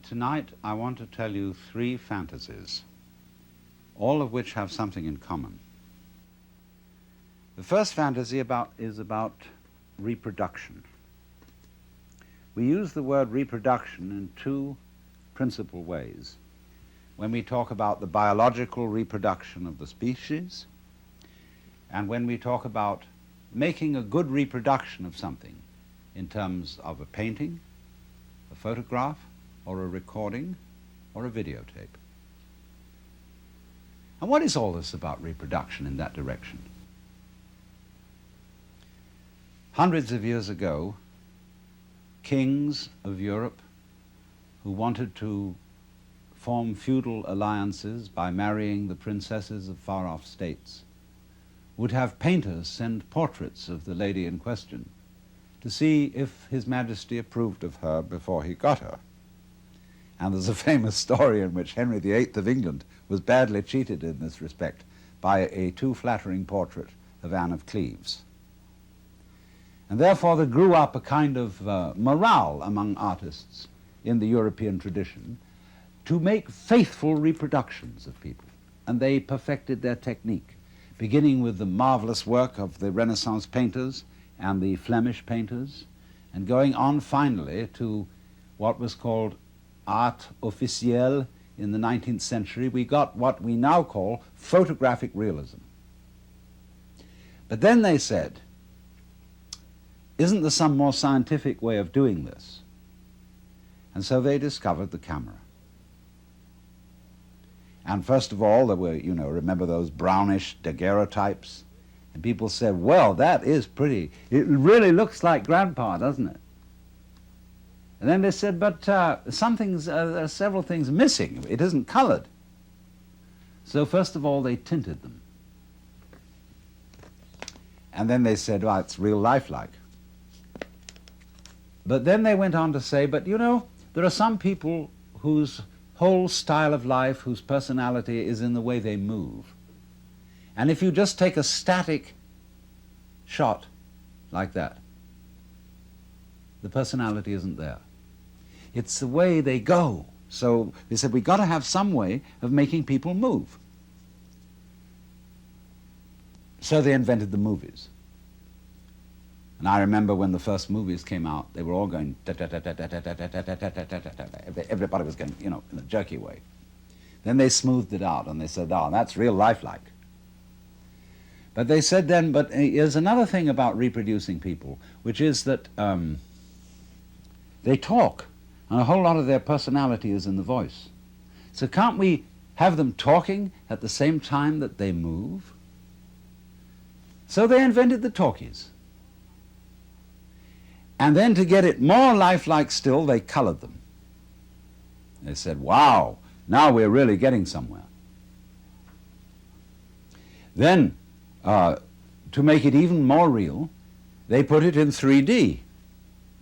Tonight I want to tell you three fantasies, all of which have something in common. The first fantasy is about reproduction. We use the word reproduction in two principal ways. When we talk about the biological reproduction of the species, and when we talk about making a good reproduction of something in terms of a painting, a photograph, or a recording, or a videotape. And what is all this about reproduction in that direction? Hundreds of years ago, kings of Europe who wanted to form feudal alliances by marrying the princesses of far-off states would have painters send portraits of the lady in question to see if His Majesty approved of her before he got her. And there's a famous story in which Henry VIII of England was badly cheated in this respect by a too flattering portrait of Anne of Cleves. And therefore there grew up a kind of morale among artists in the European tradition to make faithful reproductions of people. And they perfected their technique, beginning with the marvelous work of the Renaissance painters and the Flemish painters, and going on finally to what was called art officielle in the 19th century. We got what we now call photographic realism. But then they said, isn't there some more scientific way of doing this? And so they discovered the camera. And first of all, there were, remember those brownish daguerreotypes? And people said, well, that is pretty. It really looks like Grandpa, doesn't it? And then they said, but there are several things missing. It isn't colored. So first of all, they tinted them. And then they said, well, it's real lifelike. But then they went on to say, but there are some people whose whole style of life, whose personality is in the way they move. And if you just take a static shot like that, the personality isn't there. It's the way they go. So they said, we've got to have some way of making people move. So they invented the movies. And I remember when the first movies came out, they were all going everybody was going, in a jerky way. Then they smoothed it out and they said, oh, that's real lifelike. But they said then, but here's another thing about reproducing people, which is that they talk, and a whole lot of their personality is in the voice. So can't we have them talking at the same time that they move? So they invented the talkies. And then to get it more lifelike still, they colored them. They said, wow, now we're really getting somewhere. Then, to make it even more real, they put it in 3D.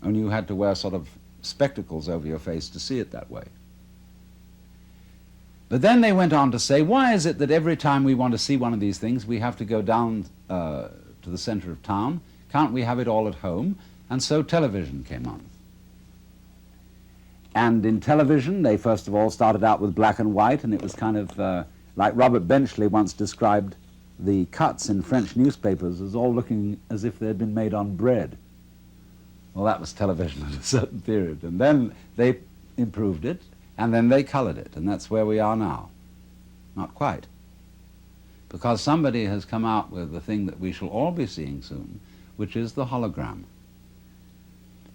And you had to wear sort of spectacles over your face to see it that way. But then they went on to say, why is it that every time we want to see one of these things, we have to go down to the center of town? Can't we have it all at home? And so television came on. And in television, they first of all started out with black and white, and it was kind of like Robert Benchley once described the cuts in French newspapers as all looking as if they'd been made on bread. Well, that was television at a certain period. And then they improved it, and then they colored it, and that's where we are now. Not quite. Because somebody has come out with the thing that we shall all be seeing soon, which is the hologram.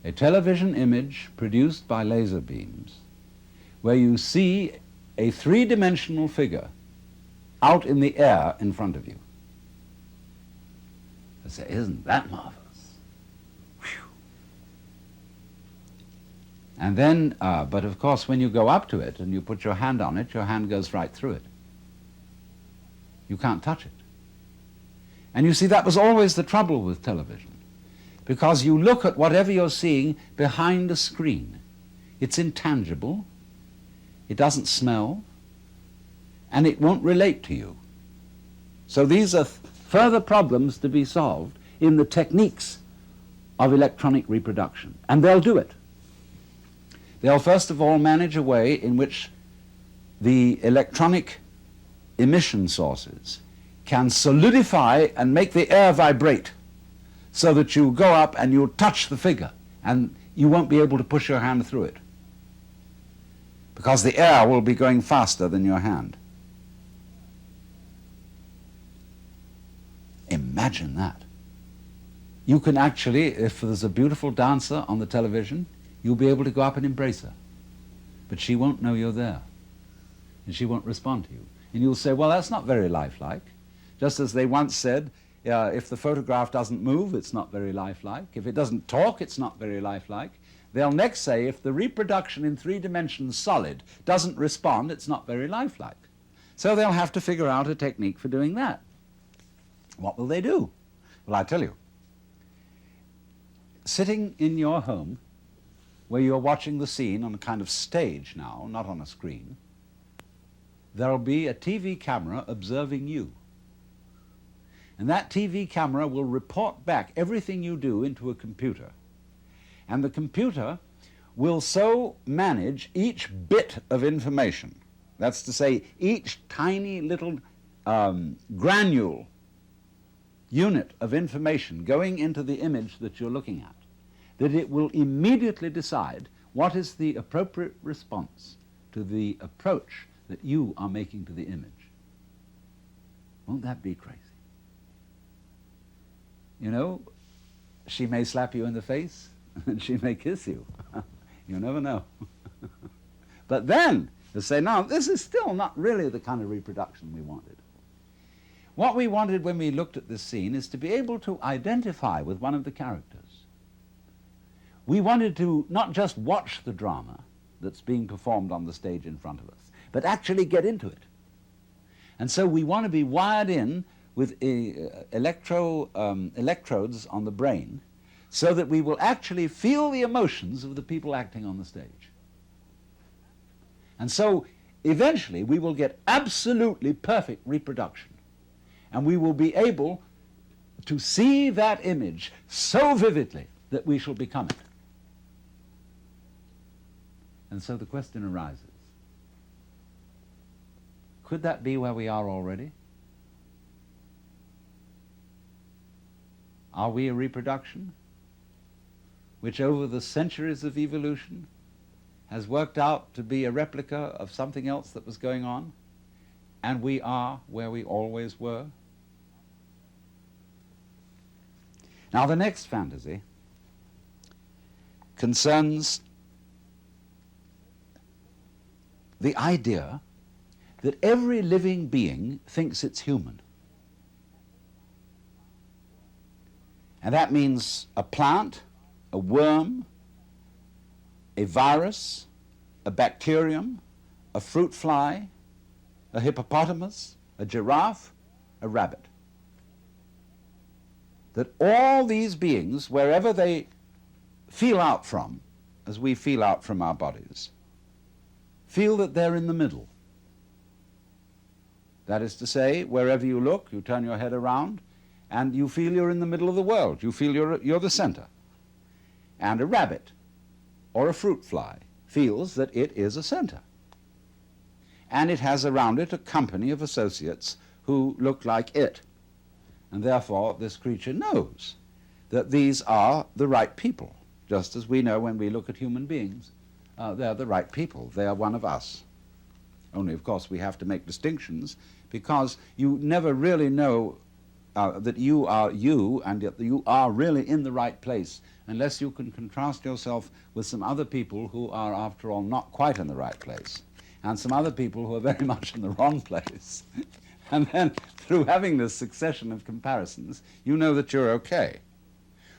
A television image produced by laser beams where you see a three-dimensional figure out in the air in front of you. I say, isn't that marvelous? Whew. And then, but of course, when you go up to it and you put your hand on it, your hand goes right through it. You can't touch it. And you see, that was always the trouble with television. Because you look at whatever you're seeing behind a screen. It's intangible, it doesn't smell, and it won't relate to you. So these are further problems to be solved in the techniques of electronic reproduction, and they'll do it. They'll first of all manage a way in which the electronic emission sources can solidify and make the air vibrate so that you go up and you'll touch the figure and you won't be able to push your hand through it because the air will be going faster than your hand. Imagine that. You can actually, if there's a beautiful dancer on the television, you'll be able to go up and embrace her. But she won't know you're there. And she won't respond to you. And you'll say, well, that's not very lifelike. Just as they once said, if the photograph doesn't move, it's not very lifelike. If it doesn't talk, it's not very lifelike. They'll next say, if the reproduction in 3 dimensions solid doesn't respond, it's not very lifelike. So they'll have to figure out a technique for doing that. What will they do? Well, I tell you. Sitting in your home, where you're watching the scene on a kind of stage now, not on a screen, there'll be a TV camera observing you. And that TV camera will report back everything you do into a computer. And the computer will so manage each bit of information, that's to say, each tiny little granule unit of information going into the image that you're looking at, that it will immediately decide what is the appropriate response to the approach that you are making to the image. Won't that be crazy? You know, she may slap you in the face and she may kiss you. You never know. But then you say, no, this is still not really the kind of reproduction we wanted. What we wanted when we looked at this scene is to be able to identify with one of the characters. We wanted to not just watch the drama that's being performed on the stage in front of us, but actually get into it. And so we want to be wired in with electrodes on the brain so that we will actually feel the emotions of the people acting on the stage. And so eventually we will get absolutely perfect reproduction. And we will be able to see that image so vividly that we shall become it. And so the question arises, could that be where we are already? Are we a reproduction which over the centuries of evolution has worked out to be a replica of something else that was going on, and we are where we always were? Now the next fantasy concerns the idea that every living being thinks it's human. And that means a plant, a worm, a virus, a bacterium, a fruit fly, a hippopotamus, a giraffe, a rabbit. That all these beings, wherever they feel out from, as we feel out from our bodies, feel that they're in the middle. That is to say, wherever you look, you turn your head around, and you feel you're in the middle of the world. You feel you're the center. And a rabbit or a fruit fly feels that it is a center. And it has around it a company of associates who look like it. And therefore, this creature knows that these are the right people, just as we know when we look at human beings. They're the right people. They are one of us. Only, of course, we have to make distinctions because you never really know that you are you and that you are really in the right place unless you can contrast yourself with some other people who are, after all, not quite in the right place, and some other people who are very much in the wrong place. And then, through having this succession of comparisons, you know that you're okay.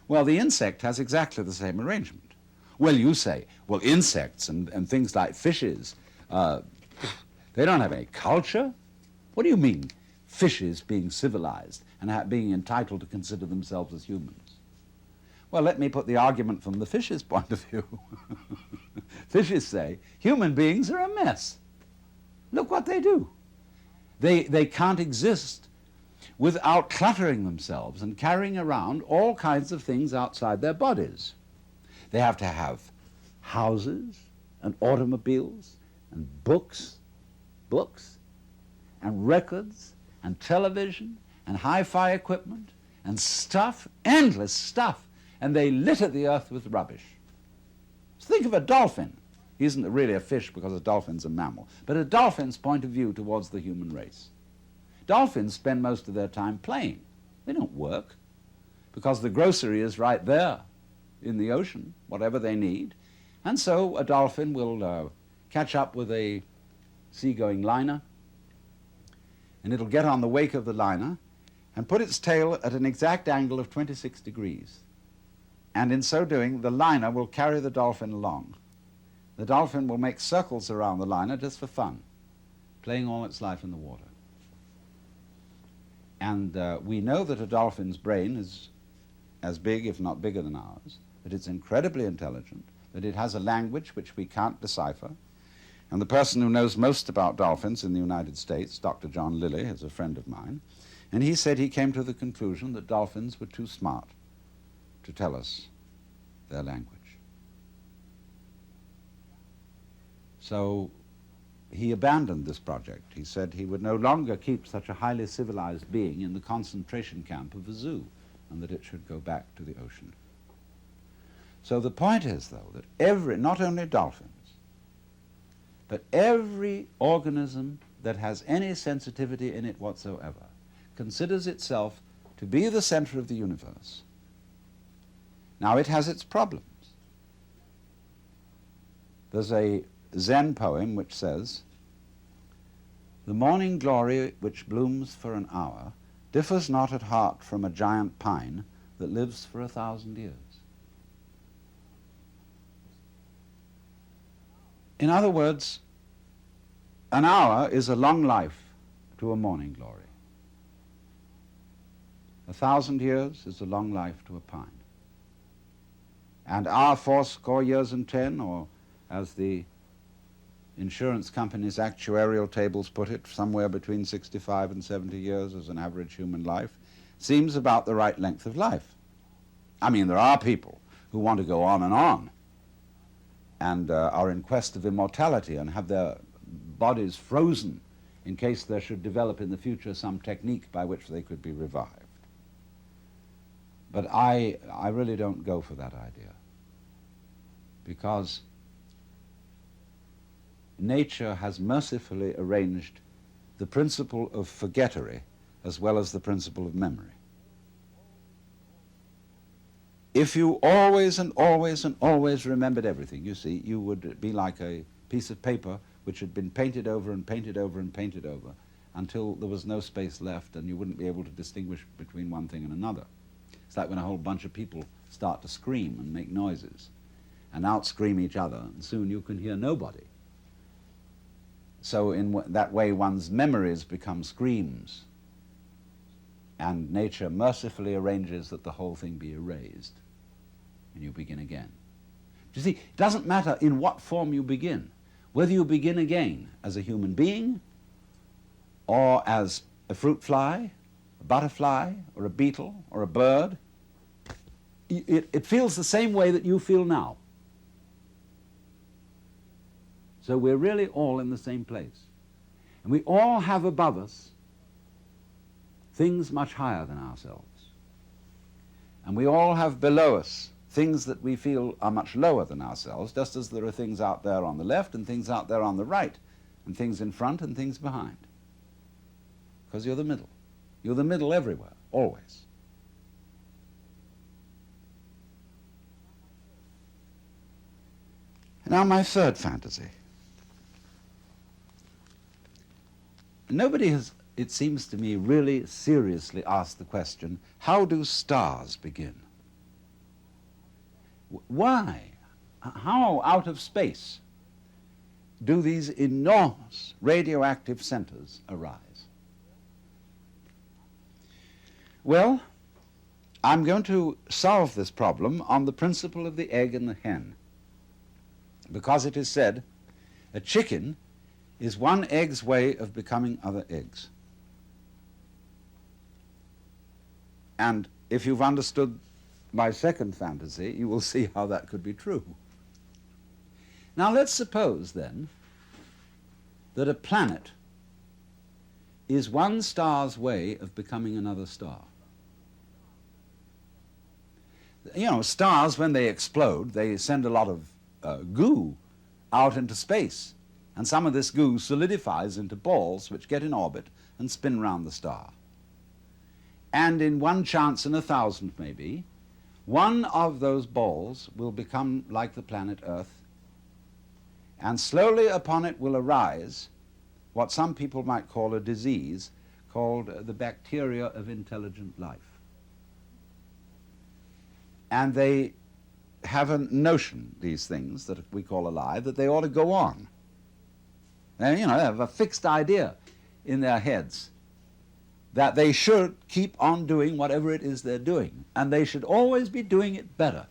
Well, the insect has exactly the same arrangement. Well, you say, well, insects and things like fishes, they don't have any culture? What do you mean, fishes being civilized and being entitled to consider themselves as humans? Well, let me put the argument from the fish's point of view. Fishes say, human beings are a mess. Look what they do. They can't exist without cluttering themselves and carrying around all kinds of things outside their bodies. They have to have houses and automobiles and books, and records and television and hi-fi equipment and stuff, endless stuff, and they litter the earth with rubbish. So think of a dolphin. He isn't really a fish because a dolphin's a mammal, but a dolphin's point of view towards the human race. Dolphins spend most of their time playing. They don't work because the grocery is right there in the ocean, whatever they need. And so a dolphin will catch up with a seagoing liner, and it'll get on the wake of the liner and put its tail at an exact angle of 26 degrees. And in so doing, the liner will carry the dolphin along. The dolphin will make circles around the liner just for fun, playing all its life in the water. And we know that a dolphin's brain is as big, if not bigger than ours, that it's incredibly intelligent, that it has a language which we can't decipher. And the person who knows most about dolphins in the United States, Dr. John Lilly, is a friend of mine, and he said he came to the conclusion that dolphins were too smart to tell us their language. So he abandoned this project. He said he would no longer keep such a highly civilized being in the concentration camp of a zoo, and that it should go back to the ocean. So the point is, though, that not only dolphins, but every organism that has any sensitivity in it whatsoever considers itself to be the center of the universe. Now, it has its problems. There's a Zen poem which says, "The morning glory which blooms for an hour differs not at heart from a giant pine that lives for 1,000 years." In other words, an hour is a long life to a morning glory. 1,000 years is a long life to a pine. And our 80 years and 10, or as the insurance company's actuarial tables put it, somewhere between 65 and 70 years as an average human life, seems about the right length of life. I mean, there are people who want to go on and are in quest of immortality and have their bodies frozen in case there should develop in the future some technique by which they could be revived. But I really don't go for that idea, because nature has mercifully arranged the principle of forgettery as well as the principle of memory. If you always and always and always remembered everything, you see, you would be like a piece of paper which had been painted over and painted over and painted over until there was no space left and you wouldn't be able to distinguish between one thing and another. It's like when a whole bunch of people start to scream and make noises and out-scream each other, and soon you can hear nobody. So in that way, one's memories become screams, and nature mercifully arranges that the whole thing be erased, and you begin again. You see, it doesn't matter in what form you begin, whether you begin again as a human being, or as a fruit fly, a butterfly, or a beetle, or a bird. It feels the same way that you feel now. So we're really all in the same place. And we all have above us things much higher than ourselves. And we all have below us things that we feel are much lower than ourselves, just as there are things out there on the left and things out there on the right, and things in front and things behind. Because you're the middle. You're the middle everywhere, always. Now my third fantasy. Nobody has, it seems to me, really seriously asked the question, how do stars begin? Why? How out of space do these enormous radioactive centers arise? Well, I'm going to solve this problem on the principle of the egg and the hen, because it is said a chicken is one egg's way of becoming other eggs. And if you've understood my second fantasy, you will see how that could be true. Now let's suppose then that a planet is one star's way of becoming another star. You know, stars, when they explode, they send a lot of goo out into space, and some of this goo solidifies into balls which get in orbit and spin around the star. And in one chance in 1,000 maybe, one of those balls will become like the planet Earth, and slowly upon it will arise what some people might call a disease called the bacteria of intelligent life. And they have a notion, these things that we call alive, that they ought to go on. They, you know, have a fixed idea in their heads that they should keep on doing whatever it is they're doing, and they should always be doing it better.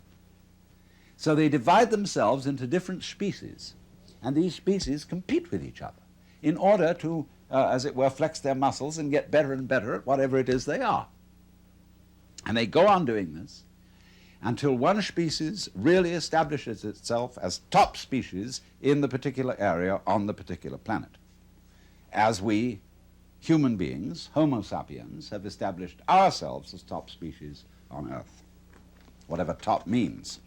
So they divide themselves into different species, and these species compete with each other in order to, as it were, flex their muscles and get better and better at whatever it is they are. And they go on doing this until one species really establishes itself as top species in the particular area on the particular planet, as we human beings, Homo sapiens, have established ourselves as top species on Earth, whatever top means.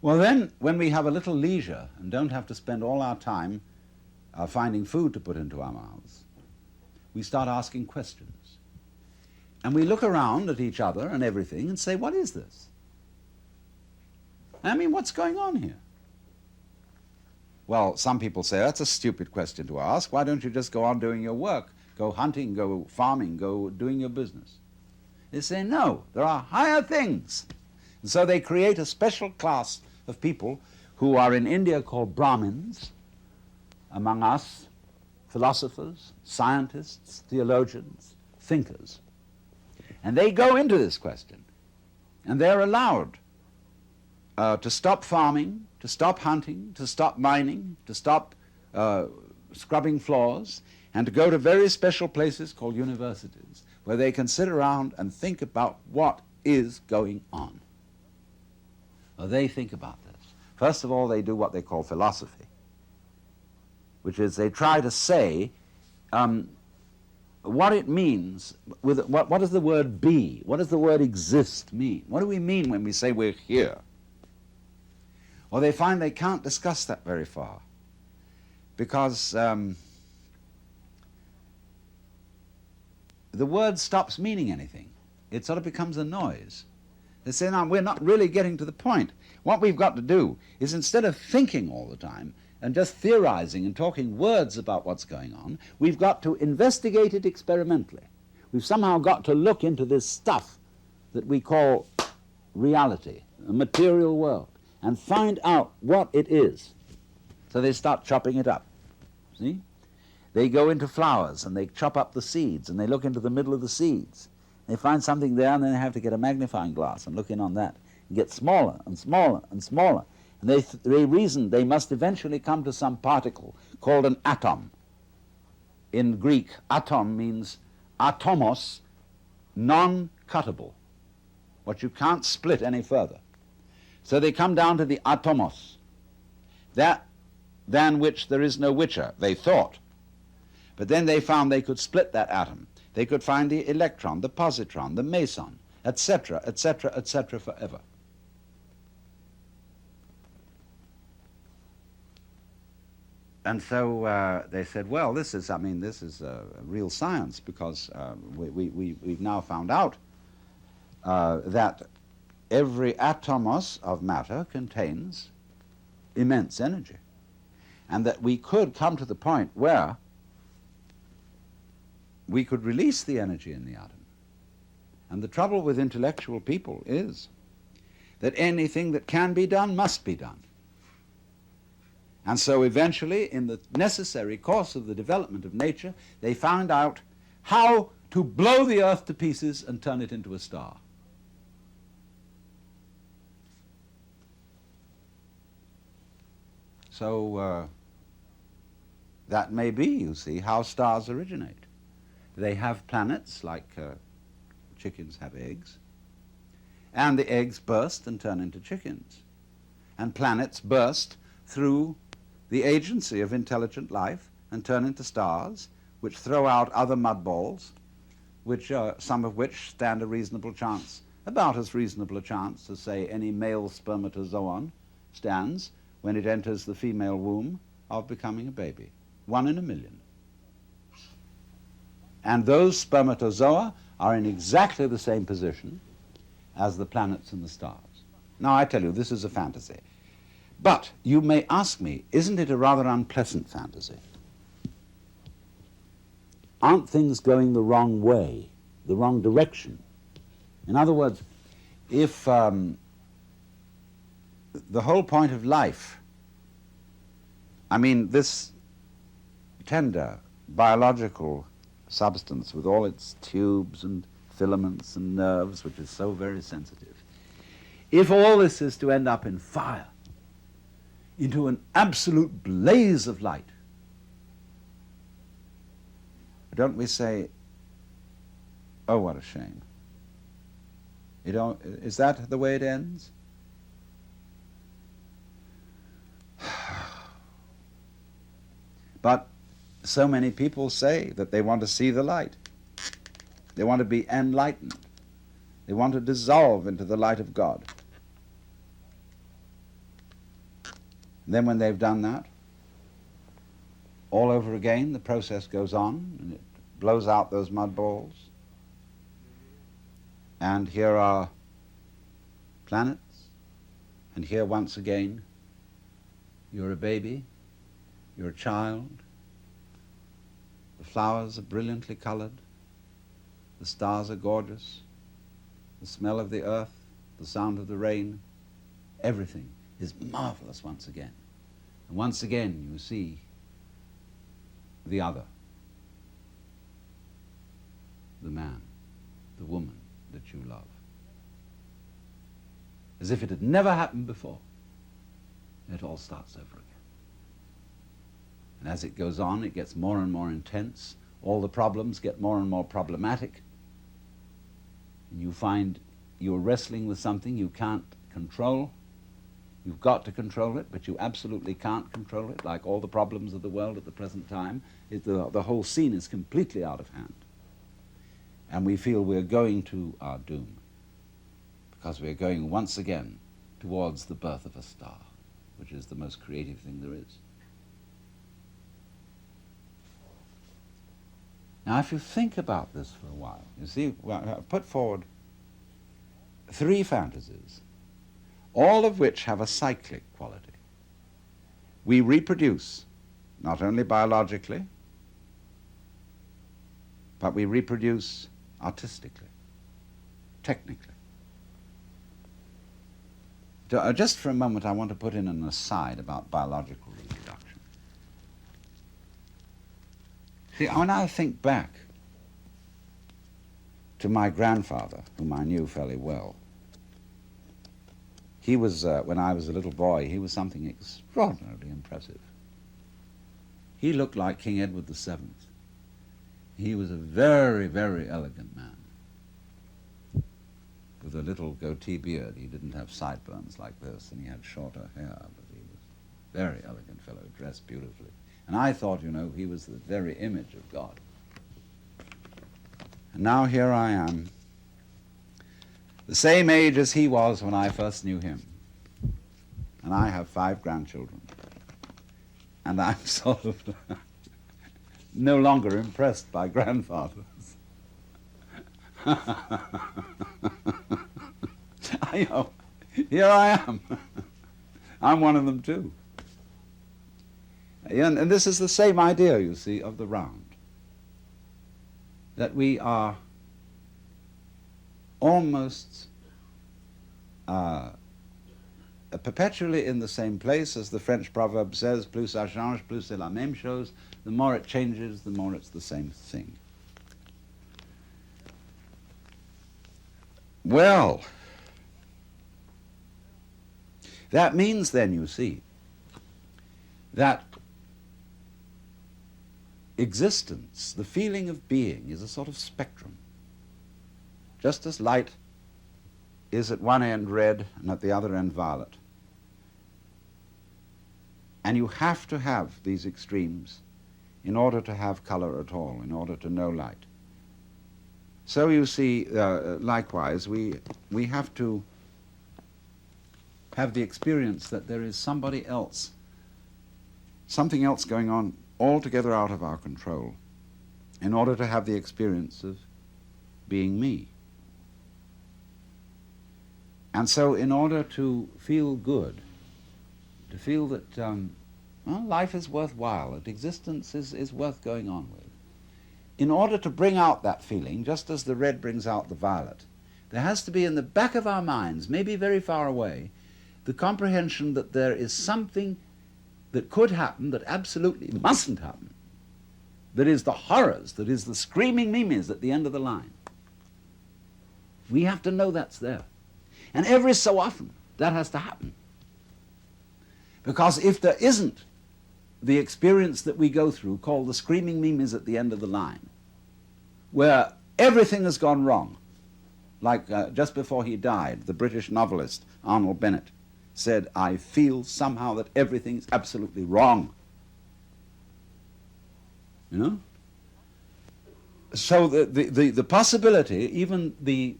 Well then, when we have a little leisure and don't have to spend all our time finding food to put into our mouths, we start asking questions. And we look around at each other and everything and say, what is this? I mean, what's going on here? Well, some people say, that's a stupid question to ask. Why don't you just go on doing your work? Go hunting, go farming, go doing your business. They say, no, there are higher things. And so they create a special class of people who are in India called Brahmins, among us, philosophers, scientists, theologians, thinkers. And they go into this question, and they're allowed to stop farming, to stop hunting, to stop mining, to stop scrubbing floors, and to go to very special places called universities, where they can sit around and think about what is going on. Well, they think about this. First of all, they do what they call philosophy, which is they try to say what it means, what does the word be? What does the word exist mean? What do we mean when we say we're here? Well, they find they can't discuss that very far because the word stops meaning anything. It sort of becomes a noise. They say, no, we're not really getting to the point. What we've got to do is, instead of thinking all the time and just theorizing and talking words about what's going on, we've got to investigate it experimentally. We've somehow got to look into this stuff that we call reality, the material world, and find out what it is. So they start chopping it up. See? They go into flowers and they chop up the seeds and they look into the middle of the seeds. They find something there and then they have to get a magnifying glass and look in on that and get smaller and smaller and smaller. And they reason they must eventually come to some particle called an atom. In Greek, atom means atomos, non-cuttable, what you can't split any further. So they come down to the atomos, that than which there is no whicher, they thought. But then they found they could split that atom. They could find the electron, the positron, the meson, etc., etc., etc., forever. And so they said, well, this is real science, because we've now found out that every atomos of matter contains immense energy, and that we could come to the point where we could release the energy in the atom. And the trouble with intellectual people is that anything that can be done must be done. And so eventually, in the necessary course of the development of nature, they found out how to blow the earth to pieces and turn it into a star. So that may be, you see, how stars originate. They have planets, like chickens have eggs, and the eggs burst and turn into chickens. And planets burst through the agency of intelligent life and turn into stars, which throw out other mud balls, which some of which stand a reasonable chance, about as reasonable a chance as, say, any male spermatozoon stands when it enters the female womb of becoming a baby. 1 in a million. And those spermatozoa are in exactly the same position as the planets and the stars. Now, I tell you, this is a fantasy. But you may ask me, isn't it a rather unpleasant fantasy? Aren't things going the wrong way, the wrong direction? In other words, if the whole point of life, I mean, this tender biological substance with all its tubes and filaments and nerves, which is so very sensitive, if all this is to end up in fire, into an absolute blaze of light, don't we say, oh, what a shame? Is that the way it ends? But so many people say that they want to see the light. They want to be enlightened. They want to dissolve into the light of God. And then when they've done that, all over again, the process goes on, and it blows out those mud balls. And here are planets, and here once again, you're a baby, you're a child, the flowers are brilliantly colored, the stars are gorgeous, the smell of the earth, the sound of the rain, everything is marvelous once again. And once again you see the other, the man, the woman that you love. As if it had never happened before. It all starts over again. And as it goes on, it gets more and more intense. All the problems get more and more problematic. And you find you're wrestling with something you can't control. You've got to control it, but you absolutely can't control it, like all the problems of the world at the present time. The whole scene is completely out of hand. And we feel we're going to our doom, because we're going once again towards the birth of a star, which is the most creative thing there is. Now, if you think about this for a while, you see, I've put forward 3 fantasies, all of which have a cyclic quality. We reproduce, not only biologically, but we reproduce artistically, technically. Just for a moment, I want to put in an aside about biological reproduction. See, when I think back to my grandfather, whom I knew fairly well, he was, when I was a little boy, he was something extraordinarily impressive. He looked like King Edward VII. He was a very, very elegant man with a little goatee beard. He didn't have sideburns like this, and he had shorter hair, but he was a very elegant fellow, dressed beautifully. And I thought, you know, he was the very image of God. And now here I am, the same age as he was when I first knew him. And I have 5 grandchildren. And I'm sort of no longer impressed by grandfathers. I know, here I am. I'm one of them too. And this is the same idea, you see, of the round. That we are almost perpetually in the same place, as the French proverb says, plus ça change, plus c'est la même chose. The more it changes, the more it's the same thing. Well, that means then, you see, that existence, the feeling of being, is a sort of spectrum. Just as light is at one end red and at the other end violet. And you have to have these extremes in order to have color at all, in order to know light. So you see, likewise, we have to have the experience that there is somebody else, something else going on altogether out of our control, in order to have the experience of being me. And so in order to feel good, to feel that well, life is worthwhile, that existence is worth going on with, in order to bring out that feeling, just as the red brings out the violet, there has to be in the back of our minds, maybe very far away, the comprehension that there is something that could happen that absolutely mustn't happen, that is the horrors, that is the screaming mimes at the end of the line. We have to know that's there. And every so often that has to happen. Because if there isn't the experience that we go through called the screaming mimes at the end of the line, where everything has gone wrong, like just before he died, the British novelist Arnold Bennett said, "I feel somehow that everything is absolutely wrong." You know? So the possibility, even the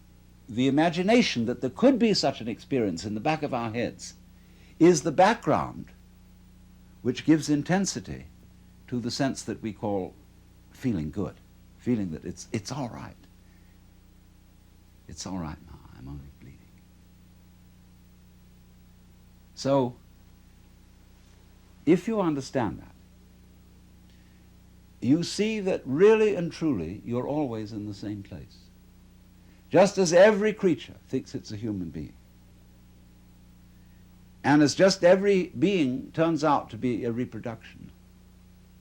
imagination that there could be such an experience in the back of our heads, is the background which gives intensity to the sense that we call feeling good, feeling that it's all right. It's all right now, I'm only bleeding. So, if you understand that, you see that really and truly you're always in the same place. Just as every creature thinks it's a human being. And as just every being turns out to be a reproduction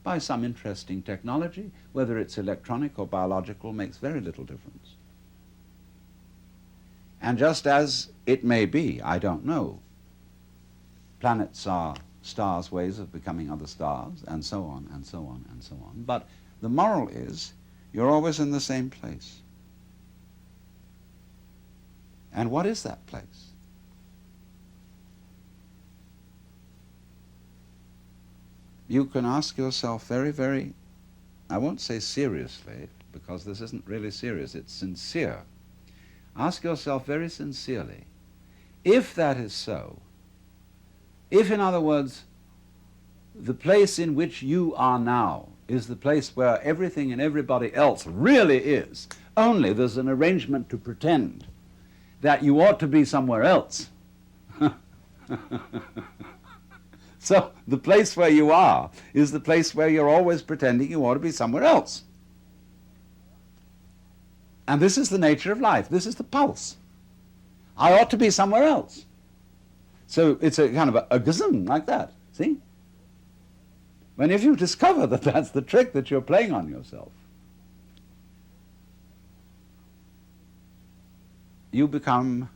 by some interesting technology, whether it's electronic or biological, makes very little difference. And just as it may be, I don't know, planets are stars' ways of becoming other stars, and so on, and so on, and so on. But the moral is, you're always in the same place. And what is that place? You can ask yourself very, very, I won't say seriously, because this isn't really serious, it's sincere. Ask yourself very sincerely, if that is so, if, in other words, the place in which you are now is the place where everything and everybody else really is, only there's an arrangement to pretend that you ought to be somewhere else. So the place where you are is the place where you're always pretending you ought to be somewhere else. And this is the nature of life. This is the pulse. I ought to be somewhere else. So it's a kind of a gazum like that, see? When if you discover that that's the trick that you're playing on yourself, you become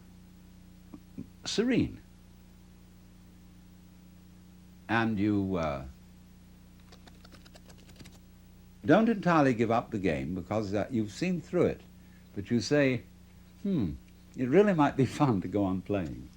serene. And you don't entirely give up the game because you've seen through it. But you say, it really might be fun to go on playing.